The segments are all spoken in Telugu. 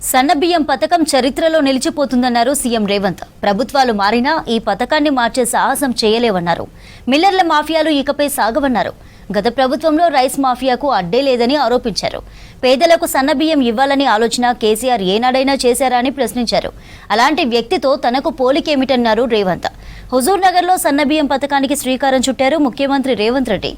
సన్నబియ్యం పథకం చరిత్రలో నిలిచిపోతుందన్నారు సీఎం రేవంత్. ప్రభుత్వాలు మారినా ఈ పథకాన్ని మార్చే సాహసం చేయలేవన్నారు. మిల్లర్ల మాఫియాలు ఇకపై సాగవన్నారు. గత ప్రభుత్వంలో రైస్ మాఫియాకు అడ్డే లేదని ఆరోపించారు. పేదలకు సన్నబియ్యం ఇవ్వాలని ఆలోచన కేసీఆర్ ఏనాడైనా చేశారా అని ప్రశ్నించారు. అలాంటి వ్యక్తితో తనకు పోలికేమిటన్నారు రేవంత్. హుజూర్ నగర్లో సన్నబియ్యం పథకానికి శ్రీకారం చుట్టారు ముఖ్యమంత్రి రేవంత్ రెడ్డి.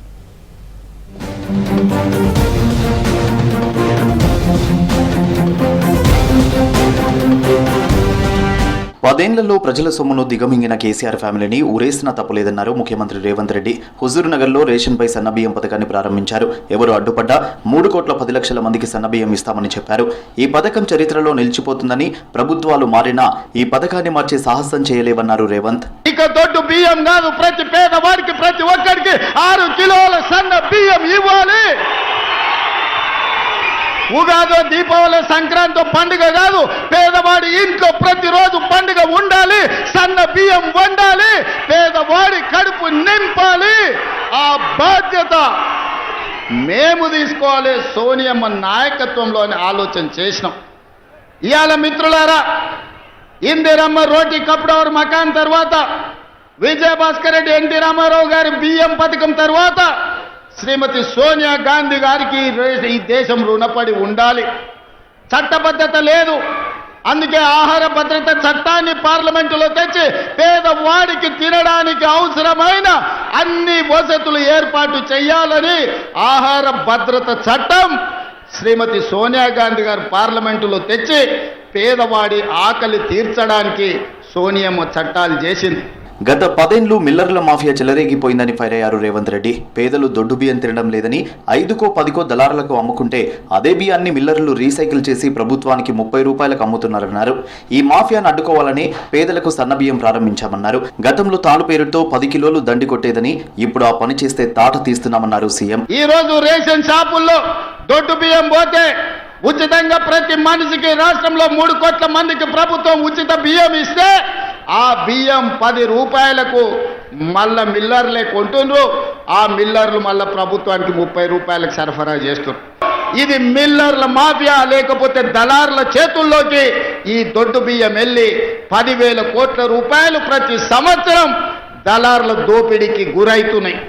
పదేళ్లలో ప్రజల సొమ్మును దిగమింగిన కేసీఆర్ ఫ్యామిలీని ఊరేసినా తప్పులేదన్నారు ముఖ్యమంత్రి రేవంత్ రెడ్డి. హుజూర్ నగర్లో రేషన్పై సన్నబియ్యం పథకాన్ని ప్రారంభించారు. ఎవరు అడ్డుపడ్డా 3,10,00,000 మందికి సన్నబియ్యం ఇస్తామని చెప్పారు. ఈ పథకం చరిత్రలో నిలిచిపోతుందని, ప్రభుత్వాలు మారినా ఈ పథకాన్ని మార్చే సాహసం చేయలేవన్నారు రేవంత్. ఇక దొడ్డు బియ్యం కాదు, ప్రతి పేదవాడికి ప్రతి ఒక్కరికి 6 కిలోల సన్న బియ్యం ఇవ్వాలి. ఉగాది, దీపావళి, సంక్రాంతి పండుగ కాదు, పేదవాడి ఇంట్లో ప్రతిరోజు పండుగ ఉండాలి. సన్న బియ్యం వండాలి, పేదవాడి కడుపు నింపాలి. ఆ బాధ్యత మేము తీసుకోవాలి. సోనియమ్మ నాయకత్వంలోని ఆలోచన చేసినాం. ఇవాళ మిత్రులారా, ఇందిరమ్మ రోటీ కప్డవర్ మకాన్ తర్వాత, విజయభాస్కర్ రెడ్డి, ఎన్టీ రామారావు గారి బియ్యం పథకం తర్వాత శ్రీమతి సోనియా గాంధీ గారికి ఈ దేశం రుణపడి ఉండాలి. చట్టబద్ధత లేదు. అందుకే ఆహార భద్రత చట్టాన్ని పార్లమెంటులో తెచ్చి పేదవాడికి తినడానికి అవసరమైన అన్ని వసతులు ఏర్పాటు చేయాలని ఆహార భద్రత చట్టం శ్రీమతి సోనియా గాంధీ గారు పార్లమెంటులో తెచ్చి పేదవాడి ఆకలి తీర్చడానికి సోనియమ్మ చట్టాలు చేసింది. గత 10 ఏళ్లు మిల్లర్ల మాఫియా చెలరేగిపోయిందని ఫైర్ అయ్యారు రేవంత్ రెడ్డి. పేదలు దొడ్డు బియ్యం తినడం లేదని 5కో 10కో దళారులకు అమ్ముకుంటే అదే బియ్యాన్ని మిల్లర్లు రీసైకిల్ చేసి ప్రభుత్వానికి 30 రూపాయలకు అమ్ముతున్నారన్నారు. ఈ మాఫియాను అడ్డుకోవాలని పేదలకు సన్నబియ్యం ప్రారంభించామన్నారు. గతంలో తాను పేరుతో 10 కిలోలు దండి కొట్టేదని, ఇప్పుడు ఆ పని చేస్తే తాట తీస్తున్నామన్నారు సీఎం. ఈ రోజు రేషన్ షాపుల్లో దొడ్డు బియ్యం పోతే ఉచితంగా ప్రతి మనిషికి రాష్ట్రంలో 3 కోట్ల మందికి ప్రభుత్వం ఉచిత బియ్యం ఇస్తే ఆ బియ్యం 10 రూపాయలకు మళ్ళా మిల్లర్లే కొంటున్నారు. ఆ మిల్లర్లు మళ్ళా ప్రభుత్వానికి 30 రూపాయలకు సరఫరా చేస్తున్నారు. ఇది మిల్లర్ల మాఫియా, లేకపోతే దళారుల చేతుల్లోకి ఈ దొడ్డు బియ్యం వెళ్ళి 10,000 కోట్ల రూపాయలు ప్రతి సంవత్సరం దళారుల దోపిడీకి గురైతున్నాయి.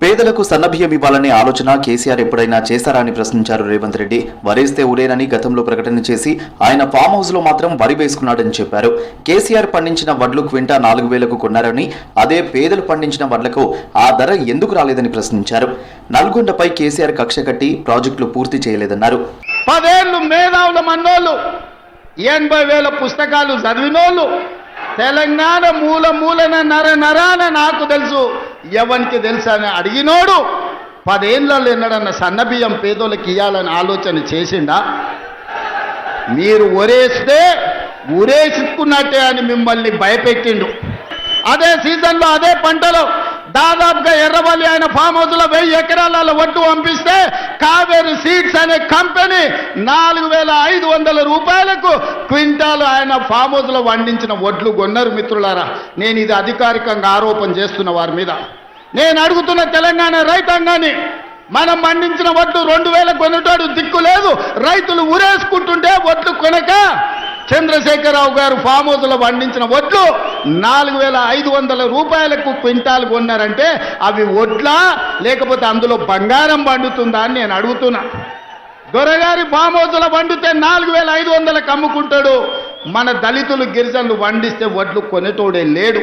పేదలకు సన్నబియ్యం ఇవ్వాలనే ఆలోచన కేసీఆర్ ఎప్పుడైనా చేశారా అని ప్రశ్నించారు రేవంత్ రెడ్డి. వరేస్తే ఊరేనని గతంలో ప్రకటన చేసి ఆయన ఫామ్ హౌస్ లో మాత్రం వరి వేసుకున్నాడని చెప్పారు. కేసీఆర్ పండించిన వడ్లు క్వింటా 4,000కు కొన్నారని, అదే పేదలు పండించిన వడ్లకు ఆ ధర ఎందుకు రాలేదని ప్రశ్నించారు. నల్గొండపై కేసీఆర్ కక్ష కట్టి ప్రాజెక్టులు పూర్తి చేయలేదన్నారు. 10 ఏళ్లు మేధావుల మన్నోళ్ళు, 80,000 పుస్తకాలు చదివినోళ్ళు, తెలంగాణ మూలన నరాన నాకు తెలుసు, ఎవరికి తెలుసు అని అడిగినోడు 10 ఏళ్ళలో ఎన్నడన్న సన్నబియ్యం పేదోళ్ళకి ఇవ్వాలని ఆలోచన చేసిండా? మీరు ఒరేస్తే ఉరేసుకున్నట్టే అని మిమ్మల్ని భయపెట్టిండు. అదే సీజన్లో అదే పంటలో దాదాపుగా ఎర్రవల్లి ఆయన ఫామ్ హౌస్లో 1000 ఎకరాల ఒడ్డు పంపిస్తే కావేరి సీడ్స్ అనే కంపెనీ 4,500 రూపాయలకు క్వింటాలు ఆయన ఫామ్ హౌస్లో వండించిన వడ్లు కొన్నారు. మిత్రులారా, నేను ఇది అధికారికంగా ఆరోపణ చేస్తున్న వారి మీద. నేను అడుగుతున్న తెలంగాణ రైతాంగాన్ని, మనం పండించిన వడ్లు 2,000 కొనేటోడు దిక్కు లేదు. రైతులు ఊరేసుకుంటుంటే వడ్లు కొనక చంద్రశేఖరరావు గారు ఫామ్ హౌస్లో పండించిన వడ్లు 4,500 రూపాయలకు క్వింటాల్ కొన్నారంటే అవి వడ్లా, లేకపోతే అందులో బంగారం పండుతుందా అని నేను అడుగుతున్నా. దొరగారి ఫామ్ హౌస్లో పండితే 4,500లకు అమ్ముకుంటాడు. మన దళితులు, గిరిజనులు పండిస్తే వడ్లు కొనేటోడే లేడు.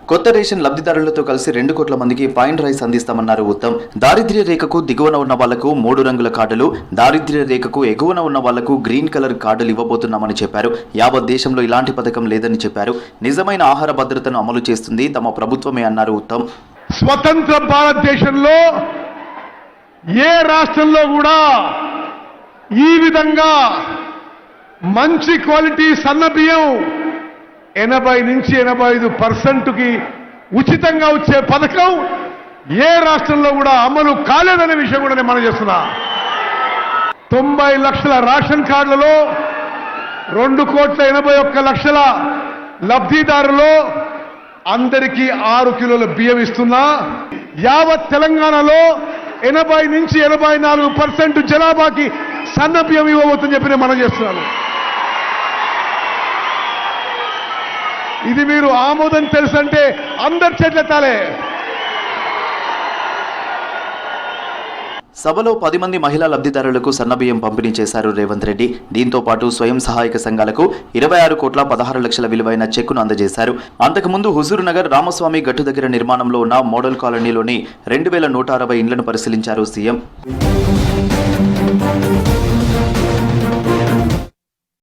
కొత్త రేషన్ లబ్ధిదారులతో కలిసి 2 కోట్ల మందికి పాయింట్ రైస్ అందిస్తామన్నారు ఉత్తమ్. దారిద్ర్య రేఖకు దిగువన ఉన్న వాళ్లకు 3 రంగుల కార్డులు, దారిద్ర్య రేఖకు ఎగువన ఉన్న వాళ్లకు గ్రీన్ కలర్ కార్డులు ఇవ్వబోతున్నామని చెప్పారు. యావత్ దేశంలో ఇలాంటి పథకం లేదని చెప్పారు. నిజమైన ఆహార భద్రతను అమలు చేస్తుంది తమ ప్రభుత్వమే అన్నారు ఉత్తమ్. స్వతంత్ర భారతదేశంలో ఏ రాష్ట్రంలో కూడా ఈ విధంగా మంచి క్వాలిటీ సన్న బియ్యం 80 నుంచి 85%కి ఉచితంగా వచ్చే పథకం ఏ రాష్ట్రంలో కూడా అమలు కాలేదనే విషయం కూడా నేను మనం చేస్తున్నా. 90 లక్షల రేషన్ కార్డులలో 2,81,00,000 లబ్ధిదారులు అందరికీ 6 కిలోల బియ్యం ఇస్తున్నా. యావత్ తెలంగాణలో 80 నుంచి 84% జనాభాకి సన్న బియ్యం ఇవ్వబోతుందని చెప్పి నేను మనం చేస్తున్నాను. ఇది మీరు ఆమోదం తెలుసంటే అందరి చేతులెత్తాలే. సభలో 10 మంది మహిళా లబ్ధిదారులకు సన్నబియ్యం పంపిణీ చేశారు రేవంత్ రెడ్డి. దీంతో పాటు స్వయం సహాయక సంఘాలకు 26,16,00,000 విలువైన చెక్కును అందజేశారు. అంతకుముందు హుజూర్ నగర్ రామస్వామి గట్టు దగ్గర నిర్మాణంలో ఉన్న మోడల్ కాలనీలోని 2,160 ఇండ్లను పరిశీలించారు సీఎం.